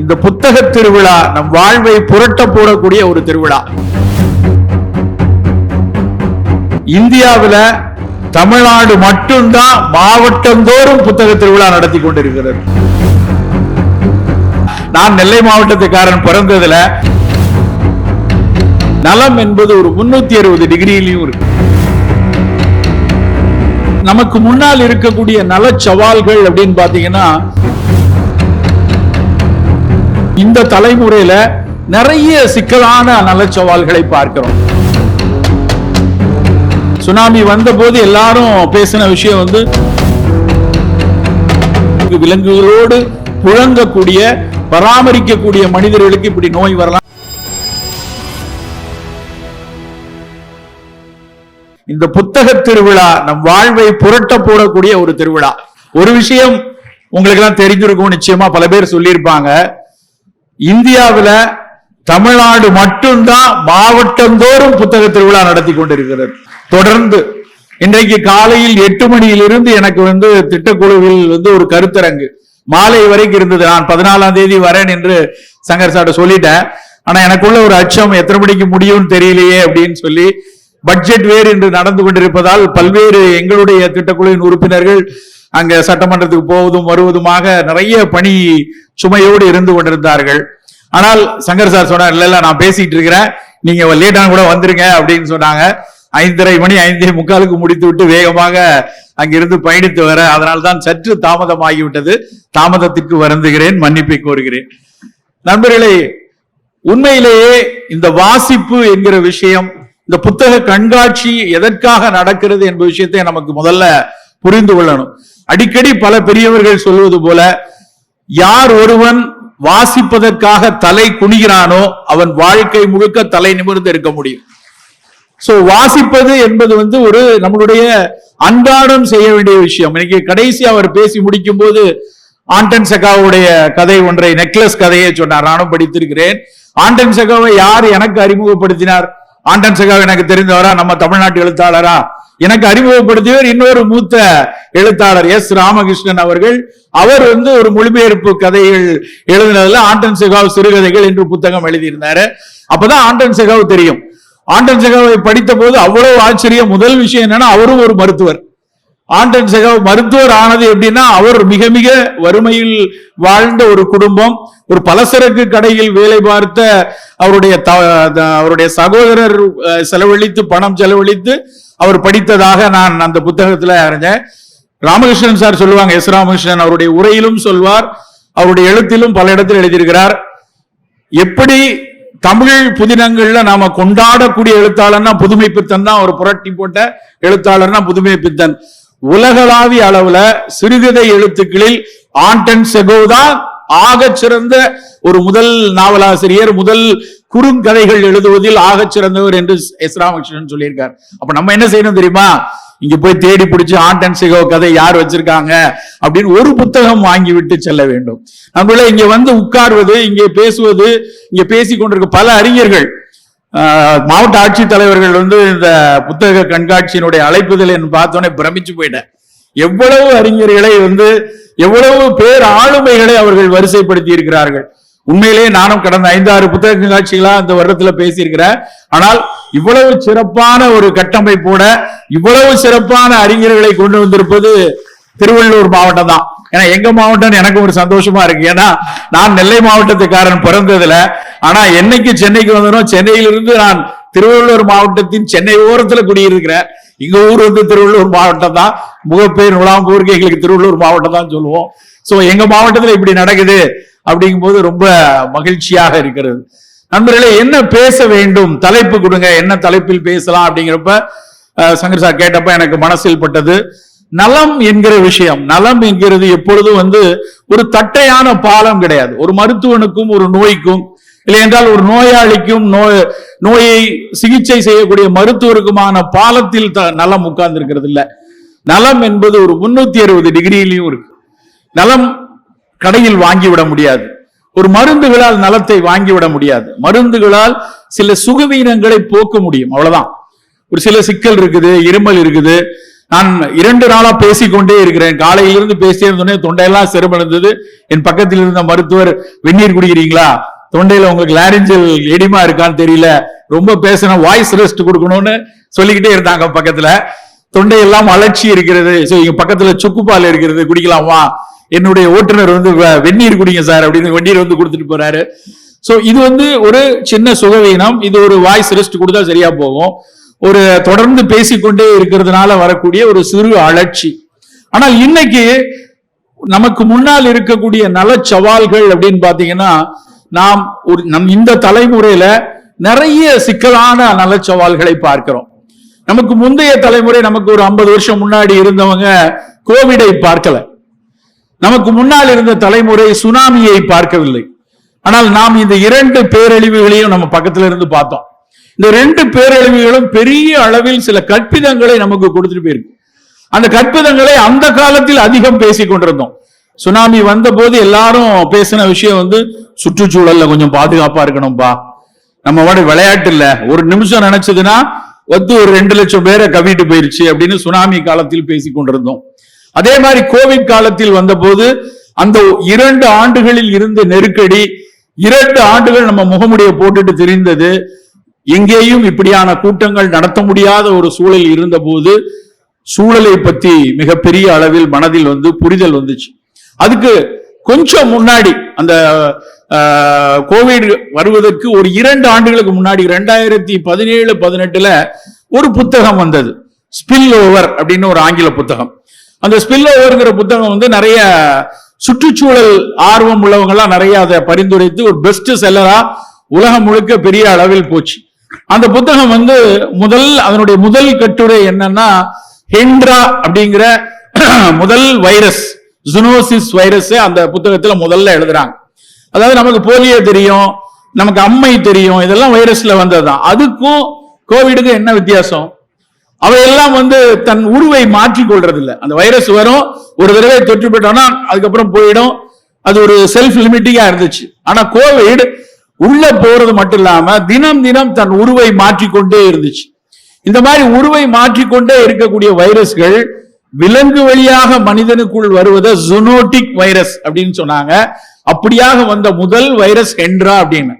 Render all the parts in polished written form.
இந்த புத்தக திருவிழா நம் வாழ்வை புரட்ட போடக்கூடிய ஒரு திருவிழா. இந்தியாவில் தமிழ்நாடு மட்டும்தான் மாவட்டந்தோறும் புத்தக திருவிழா நடத்தி கொண்டிருக்கிறது. நான் நெல்லை மாவட்டத்துக்காரன் பிறந்ததுல நலம் என்பது ஒரு 360 டிகிரியிலையும் இருக்கு. நமக்கு முன்னால் இருக்கக்கூடிய நல சவால்கள் அப்படின்னு பாத்தீங்கன்னா, இந்த தலைமுறையில நிறைய சிக்கலான நல சவால்களை பார்க்கிறோம். சுனாமி வந்த போது எல்லாரும் பேசின விஷயம் விலங்குகளோடு புழங்கக்கூடிய பராமரிக்கக்கூடிய மனிதர்களுக்கு இப்படி நோய் வரலாம். இந்த புத்தக திருவிழா நம் வாழ்வை புரட்ட போடக்கூடிய ஒரு திருவிழா. ஒரு விஷயம் உங்களுக்கு எல்லாம் தெரிஞ்சிருக்கும், நிச்சயமா பல பேர் சொல்லியிருப்பாங்க. இந்தியாவில் தமிழ்நாடு மட்டும்தான் மாவட்டந்தோறும் புத்தக திருவிழா நடத்தி கொண்டிருக்கிறது. தொடர்ந்து இன்றைக்கு காலையில் 8 மணியிலிருந்து எனக்கு திட்டக்குழுவில் ஒரு கருத்தரங்கு மாலை வரைக்கும் இருந்தது. நான் 14ஆம் தேதி வரேன் என்று சங்கர் சார்ட்ட சொல்லிட்டேன். ஆனா எனக்குள்ள ஒரு அச்சம், எத்தனை மணிக்கு முடியும்னு தெரியலையே அப்படின்னு சொல்லி, பட்ஜெட் வேறு என்று நடந்து கொண்டிருப்பதால் பல்வேறு எங்களுடைய திட்டக்குழுவின் உறுப்பினர்கள் அங்க சட்டமன்றத்துக்கு போவதும் வருவதுமாக நிறைய பணி சுமையோடு இருந்து கொண்டிருந்தார்கள். ஆனால் சங்கர் சார் சொன்னார், இல்ல நான் பேசிட்டு இருக்கிறேன், நீங்க லேட்டான கூட வந்துருங்க அப்படின்னு சொன்னாங்க. 5:30 மணி 5:45 முடித்து விட்டு வேகமாக அங்கிருந்து பயணித்து வர, அதனால்தான் சற்று தாமதமாகிவிட்டது. தாமதத்திற்கு வருந்துகிறேன், மன்னிப்பை கோருகிறேன். நண்பர்களே, உண்மையிலேயே இந்த வாசிப்பு என்கிற விஷயம், இந்த புத்தக கண்காட்சி எதற்காக நடக்கிறது என்ற விஷயத்தை நமக்கு முதல்ல புரிந்து கொள்ளணும். அடிக்கடி பல பெரியவர்கள் சொல்வது போல, யார் ஒருவன் வாசிப்பதற்காக தலை குனிகிறானோ அவன் வாழ்க்கை முழுக்க தலை நிமிர்ந்து இருக்க முடியும். சோ வாசிப்பது என்பது ஒரு நம்மளுடைய அன்றாடம் செய்ய வேண்டிய விஷயம். இன்னைக்கு கடைசி அவர் பேசி முடிக்கும் போது ஆண்டன் செகாவுடைய கதை ஒன்றை, நெக்லஸ் கதையை சொன்னார். நானும் படித்திருக்கிறேன். ஆண்டன் செகாவை யார் எனக்கு அறிமுகப்படுத்தினார்? ஆண்டன் செகாவை எனக்கு தெரிந்தவரா? நம்ம தமிழ்நாட்டு எழுத்தாளரா? எனக்கு அறிமுகப்படுத்தியவர் இன்னொரு மூத்த எழுத்தாளர் எஸ் ராமகிருஷ்ணன் அவர்கள். அவர் ஒரு மொழிபெயர்ப்பு கதைகள் எழுதினதுல ஆண்டன் செகாவ் சிறுகதைகள் என்று புத்தகம் எழுதியிருந்தாரு. அப்பதான் ஆண்டன் செகாவ் தெரியும். ஆண்டன் செகாவை படித்த போது அவ்வளவு ஆச்சரியம். முதல் விஷயம் என்னன்னா, அவரும் ஒரு மருத்துவர். ஆண்டன் செகாவ் மருத்துவர் ஆனது எப்படின்னா, அவர் மிக மிக வறுமையில் வாழ்ந்த ஒரு குடும்பம், ஒரு பலசரக்கு கடையில் வேலை பார்த்த அவருடைய சகோதரர் செலவழித்து, பணம் செலவழித்து அவர் படித்ததாக நான் அந்த புத்தகத்துல அறிஞ்சேன். ராமகிருஷ்ணன் சார் சொல்லுவாங்க, எஸ் ராமகிருஷ்ணன் அவருடைய உரையிலும் சொல்வார், அவருடைய எழுத்திலும் பல இடத்தில் எழுதியிருக்கிறார். எப்படி தமிழ் புதினங்கள்ல நாம கொண்டாடக்கூடிய எழுத்தாளர்னா புதுமை பித்தன் தான், ஒரு புரட்டி போட்ட எழுத்தாளர்னா புதுமை பித்தன். உலகளாவிய அளவுல சிறுகதை எழுத்துக்களில் ஆண்டன் செகாவ் தான் ஆக சிறந்த ஒரு முதல் நாவலாசிரியர், முதல் குறுங்கதைகள் எழுதுவதில் ஆக சிறந்தவர் என்று எஸ் ராமகிருஷ்ணன் சொல்லியிருக்கார். அப்ப நம்ம என்ன செய்யணும் தெரியுமா? இங்க போய் தேடி பிடிச்சு ஆண்டன் செகாவ் கதை யார் வச்சிருக்காங்க அப்படின்னு ஒரு புத்தகம் வாங்கி விட்டு செல்ல வேண்டும். நம்மள இங்க உட்கார்வது, இங்கே பேசுவது, இங்க பேசி கொண்டிருக்க பல அறிஞர்கள், மாவட்ட ஆட்சித்தலைவர்கள் இந்த புத்தக கண்காட்சியினுடைய அழைப்புதல் பார்த்தோன்னே பிரமிச்சு போயிட்டேன். எவ்வளவு அறிஞர்களை எவ்வளவு பேர் ஆளுமைகளை அவர்கள் வரிசைப்படுத்தி இருக்கிறார்கள். உண்மையிலேயே நானும் கடந்த 5-6 புத்தக கண்காட்சிகளா இந்த வருடத்துல பேசியிருக்கிறேன். ஆனால் இவ்வளவு சிறப்பான ஒரு கட்டமைப்போட இவ்வளவு சிறப்பான அறிஞர்களை கொண்டு வந்திருப்பது திருவள்ளூர் மாவட்டம் தான். ஏன்னா எங்க மாவட்டம் எனக்கு ஒரு சந்தோஷமா இருக்கு. ஏன்னா நான் நெல்லை மாவட்டத்துக்காரன் பிறந்ததுல, ஆனா என்னைக்கு சென்னைக்கு வந்தனோ சென்னையிலிருந்து நான் திருவள்ளூர் மாவட்டத்தின் சென்னை ஓரத்துல குடியிருக்கிறேன். எங்க ஊர் திருவள்ளூர் மாவட்டம் தான். முகப்பேர் நுழாம்பூருக்கு எங்களுக்கு திருவள்ளூர் மாவட்டம் தான் சொல்லுவோம். சோ எங்க மாவட்டத்துல இப்படி நடக்குது அப்படிங்கும் போது ரொம்ப மகிழ்ச்சியாக இருக்கிறது. நண்பர்களே, என்ன பேச வேண்டும், தலைப்பு கொடுங்க, என்ன தலைப்பில் பேசலாம் அப்படிங்கிறப்ப சங்கர் சார் கேட்டப்ப எனக்கு மனசில் பட்டது நலம் என்கிற விஷயம். நலம் என்கிறது எப்பொழுதும் ஒரு தட்டையான பாலம் கிடையாது. ஒரு மருத்துவனுக்கும் ஒரு நோய்க்கும், இல்லை என்றால் ஒரு நோயாளிக்கும் நோயை சிகிச்சை செய்யக்கூடிய மருத்துவருக்குமான பாலத்தில் நலம் உட்கார்ந்து இருக்கிறது இல்ல. நலம் என்பது ஒரு 360 டிகிரியிலையும் இருக்கு. நலம் கடையில் வாங்கிவிட முடியாது. ஒரு மருந்துகளால் நலத்தை வாங்கிவிட முடியாது. மருந்துகளால் சில சுகவீனங்களை போக்க முடியும், அவ்வளவுதான். ஒரு சில சிக்கல் இருக்குது, இருமல் இருக்குது, நான் 2 நாளா பேசிக்கொண்டே இருக்கிறேன். காலையிலிருந்து பேசிட்டே இருந்தோடனே தொண்டையெல்லாம் செருமடைந்தது. என் பக்கத்தில் இருந்த மருத்துவர், வெந்நீர் குடிக்கிறீங்களா, தொண்டையில உங்களுக்கு லாரிஞ்சல் எடிமா இருக்கான்னு தெரியல, ரொம்ப பேசின வாய்ஸ் ரெஸ்ட் கொடுக்கணும்னு சொல்லிக்கிட்டே இருந்தாங்க பக்கத்துல. தொண்டையெல்லாம் அலட்சி இருக்கிறது, இங்க பக்கத்துல சுக்குப்பால் இருக்கிறது, குடிக்கலாமா, என்னுடைய ஓட்டுநர் வந்து வெந்நீர் குடிங்க சார் அப்படின்னு வெந்நீர் வந்து கொடுத்துட்டு போறாரு. சோ இது வந்து ஒரு சின்ன சுகவீனம். இது ஒரு வாய்ஸ் ரெஸ்ட் கொடுத்தா சரியா போகும். ஒரு தொடர்ந்து பேசிக்கொண்டே இருக்கிறதுனால வரக்கூடிய ஒரு சிறு அலட்சி. ஆனால் இன்னைக்கு நமக்கு முன்னால் இருக்கக்கூடிய நல சவால்கள் அப்படின்னு பாத்தீங்கன்னா, நாம் இந்த தலைமுறையில நிறைய சிக்கலான நல சவால்களை பார்க்கிறோம். நமக்கு முந்தைய தலைமுறை, நமக்கு ஒரு 50 வருஷம் முன்னாடி இருந்தவங்க கோவிடை பார்க்கல. நமக்கு முன்னால் இருந்த தலைமுறை சுனாமியை பார்க்கவில்லை. ஆனால் நாம் இந்த 2 பேரழிவுகளையும் நம்ம பக்கத்துல இருந்து பார்த்தோம். இந்த 2 பேரழிவுகளும் பெரிய அளவில் சில கற்பிதங்களை நமக்கு கொடுத்துட்டு போயிருக்கு. அந்த கற்பிதங்களை அந்த காலத்தில் அதிகம் பேசிக் கொண்டிருந்தோம். சுனாமி வந்த போது எல்லாரும் பேசின விஷயம் வந்து சுற்றுச்சூழல்ல கொஞ்சம் பாதுகாப்பா இருக்கணும்பா, நம்ம விளையாட்டு இல்ல, ஒரு நிமிஷம் நினைச்சதுன்னா வந்து ஒரு 2 லட்சம் பேரை கவிட்டு போயிருச்சு அப்படின்னு சுனாமி காலத்தில் பேசிக் கொண்டிருந்தோம். அதே மாதிரி கோவிட் காலத்தில் வந்த போது அந்த 2 ஆண்டுகளில் இருந்த நெருக்கடி, 2 ஆண்டுகள் நம்ம முகமுடிய போட்டுட்டு தெரிந்தது. எங்கேயும் இப்படியான கூட்டங்கள் நடத்த முடியாத ஒரு சூழல் இருந்த போது சூழலை பத்தி மிகப்பெரிய அளவில் மனதில் வந்து புரிதல் வந்துச்சு. அதுக்கு கொஞ்சம் முன்னாடி, அந்த கோவிட் வருவதற்கு ஒரு 2 ஆண்டுகளுக்கு முன்னாடி 2017-18 ஒரு புத்தகம் வந்தது, ஸ்பில் ஓவர் அப்படின்னு ஒரு ஆங்கில புத்தகம். அந்த ஸ்பில் ஓவர்ங்கிற புத்தகம் வந்து நிறைய சுற்றுச்சூழல் ஆர்வம் உள்ளவங்க எல்லாம் நிறைய அதை பரிந்துரைத்து ஒரு பெஸ்ட் செல்லரா உலகம் முழுக்க பெரிய அளவில் போச்சு. அந்த புத்தகம் வந்து அதனுடைய முதல் கட்டுரை என்னன்னா, ஹெண்ட்ரா அப்படிங்கிற முதல் வைரஸ், ஜூனோசிஸ் வைரஸ் அந்த புத்தகத்துல முதல்ல எழுதுறாங்க. அதாவது நமக்கு போலியோ தெரியும், நமக்கு அம்மை தெரியும், இதெல்லாம் வைரஸ்ல வந்ததுதான். அதுக்கும் கோவிடுக்கு என்ன வித்தியாசம்? அவையெல்லாம் வந்து தன் உருவை மாற்றிக் கொள்றது இல்லை. அந்த வைரஸ் வரும், ஒரு தடவை தொற்று போட்டோம்னா அதுக்கப்புறம் போயிடும். அது ஒரு செல்ஃப் லிமிட்டிங்கா இருந்துச்சு. ஆனா கோவிட் உள்ள போறது மட்டும் இல்லாம தினம் தினம் தன் உருவை மாற்றிக்கொண்டே இருந்துச்சு. இந்த மாதிரி உருவை மாற்றிக்கொண்டே இருக்கக்கூடிய வைரஸ்கள் விலங்கு வழியாக மனிதனுக்குள் வருவதை ஜூனோட்டிக் வைரஸ் அப்படின்னு சொன்னாங்க. அப்படியாக வந்த முதல் வைரஸ் ஹெண்ட்ரா அப்படின்னு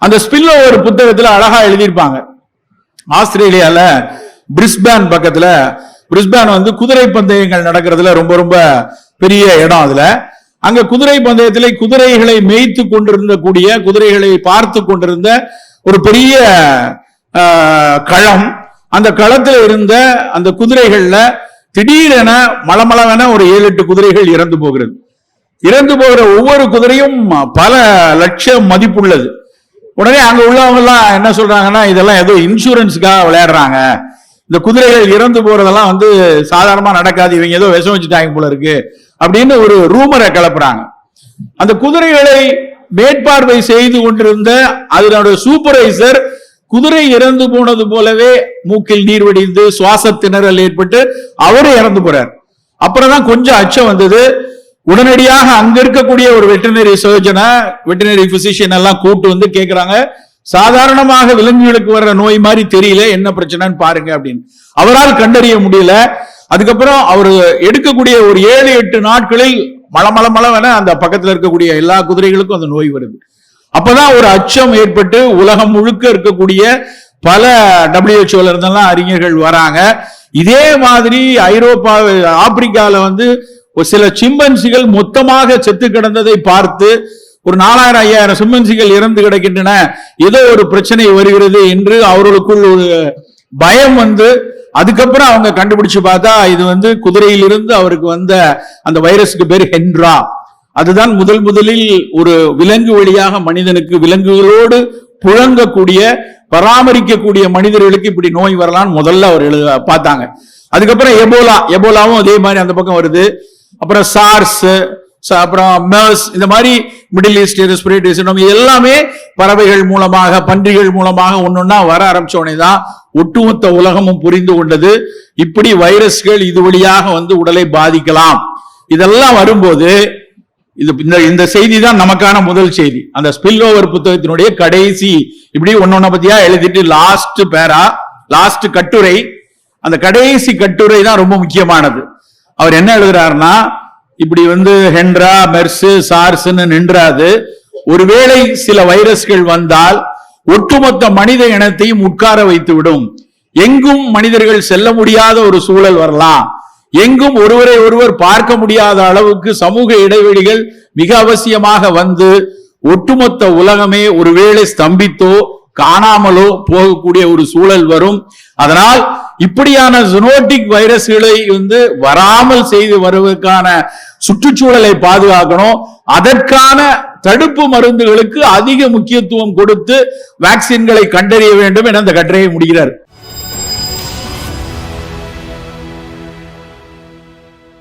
அந்த ஸ்பில் ஓவர் புத்தகத்துல அழகா எழுதியிருப்பாங்க. ஆஸ்திரேலியால பிரிஸ்பேன் பக்கத்துல, பிரிஸ்பேன் வந்து குதிரை பந்தயங்கள் நடக்கிறதுல ரொம்ப ரொம்ப பெரிய இடம். அதுல அங்க குதிரை பந்தயத்திலே குதிரைகளை மேய்த்து கொண்டிருந்த குதிரைகளை பார்த்து கொண்டிருந்த ஒரு பெரிய களம். அந்த களத்தில் இருந்த அந்த குதிரைகள்ல திடீரென மளமளவென ஒரு 7-8 குதிரைகள் இறந்து போகிறது. இறந்து போகிற ஒவ்வொரு குதிரையும் பல லட்சம் மதிப்புள்ளது. உடனே அங்க உள்ளவங்க எல்லாம் என்ன சொல்றாங்கன்னா, இதெல்லாம் ஏதோ இன்சூரன்ஸுக்காக விளையாடுறாங்க, இந்த குதிரைகள் இறந்து போறதெல்லாம் வந்து சாதாரணமா நடக்காது, இவங்க ஏதோ விஷம் வச்சுட்டாங்க போல இருக்கு அப்படின்னு ஒரு ரூமரை கிளப்புறாங்க. அந்த குதிரைகளை மேற்பார்வை செய்து கொண்டிருந்த அதனுடைய சூப்பர்வைசர் குதிரை இறந்து போனது போலவே மூக்கில் நீர் வடிந்து சுவாச திணறல் ஏற்பட்டு அவரு இறந்து போறார். அப்புறம் தான் கொஞ்சம் அச்சம் வந்தது. உடனடியாக அங்க இருக்கக்கூடிய ஒரு வெட்டரினரி சர்ஜனை, வெட்டரினரி பிசிஷியன் எல்லாம் கூட்டு வந்து கேட்கிறாங்க, சாதாரணமாக விலங்குகளுக்கு வர்ற நோய் மாதிரி தெரியல, என்ன பிரச்சனைன்னு பாருங்க அப்படின்னு. அவரால் கண்டறிய முடியல. அதுக்கப்புறம் அவர் எடுக்கக்கூடிய ஒரு 7-8 நாட்களில் மளமளமளவென அந்த பக்கத்துல இருக்கக்கூடிய எல்லா குதிரைகளுக்கும் அந்த நோய் வருது. அப்பதான் ஒரு அச்சம் ஏற்பட்டு உலகம் முழுக்க இருக்கக்கூடிய பல WHO இருந்தெல்லாம் அறிஞர்கள் வராங்க. இதே மாதிரி ஐரோப்பா, ஆப்பிரிக்கால வந்து ஒரு சில சிம்பன்சிகள் மொத்தமாக செத்து கிடந்ததை பார்த்து ஒரு 4000-5000 சிம்பன்சிகள் இறந்து கிடக்கின்றன, ஏதோ ஒரு பிரச்சனை வருகிறது என்று அவர்களுக்குள் ஒரு பயம் வந்து, அதுக்கப்புறம் அவங்க கண்டுபிடிச்சு பார்த்தா இது வந்து குதிரையிலிருந்து அவருக்கு வந்த அந்த வைரஸுக்கு பேர் ஹெண்ட்ரா. அதுதான் முதலில் ஒரு விலங்கு வழியாக மனிதனுக்கு, விலங்குகளோடு புழங்கக்கூடிய பராமரிக்கக்கூடிய மனிதர்களுக்கு இப்படி நோய் வரலான்னு முதல்ல அவர் பார்த்தாங்க. அதுக்கப்புறம் எபோலாவும் அதே மாதிரி அந்த பக்கம் வருது. அப்புறம் சார்ஸ், அப்புறம் மெர்ஸ், இந்த மாதிரி மிடில் ஈஸ்ட் ரெஸ்பிரேட்டரி சிண்ட்ரோம் எல்லாமே பறவைகள் மூலமாக, பன்றிகள் மூலமாக ஒன்னொன்னா வர ஆரம்பிச்சோடனே தான் ஒட்டுமொத்த உலகமும் புரிந்து கொண்டது, இப்படி வைரஸ்கள் இது வழியாக வந்து உடலை பாதிக்கலாம். இதெல்லாம் வரும்போது இந்த செய்தி தான் நமக்கான முதல் செய்தி. அந்த ஸ்பில் ஓவர் புத்தகத்தினுடைய கடைசி இப்படி ஒன்னொன்ன பத்தியா எழுதிட்டு லாஸ்ட் கட்டுரை, அந்த கடைசி கட்டுரை தான் ரொம்ப முக்கியமானது. அவர் என்ன எழுதுறாருன்னா, இப்படி ஹென்ரா, மெர்ஸ், சார்ஸ்ன்னு நின்றாது. ஒருவேளை சில வைரஸ்கள் வந்தால் ஒட்டுமொத்த மனித இனத்தையும் உட்கார வைத்து விடும். எங்கும் மனிதர்கள் செல்ல முடியாத ஒரு சூழல் வரலாம். எங்கும் ஒருவரை ஒருவர் பார்க்க முடியாத அளவுக்கு சமூக இடைவெளிகள் மிக அவசியமாக ஒட்டுமொத்த உலகமே ஒருவேளை ஸ்தம்பித்தோ காணாமலோ போகக்கூடிய ஒரு சூழல் வரும். அதனால் இப்படியான ஜூனோட்டிக் வைரஸ்களை வராமல் செய்து வருவதற்கான சுற்றுச்சூழலை பாதுகாக்கணும். அதற்கான தடுப்பு மருந்துகளுக்கு அதிக முக்கியத்துவம் கொடுத்து வேக்சின்களை கண்டறிய வேண்டும் என அந்த கட்டுரையை முடிகிறார்.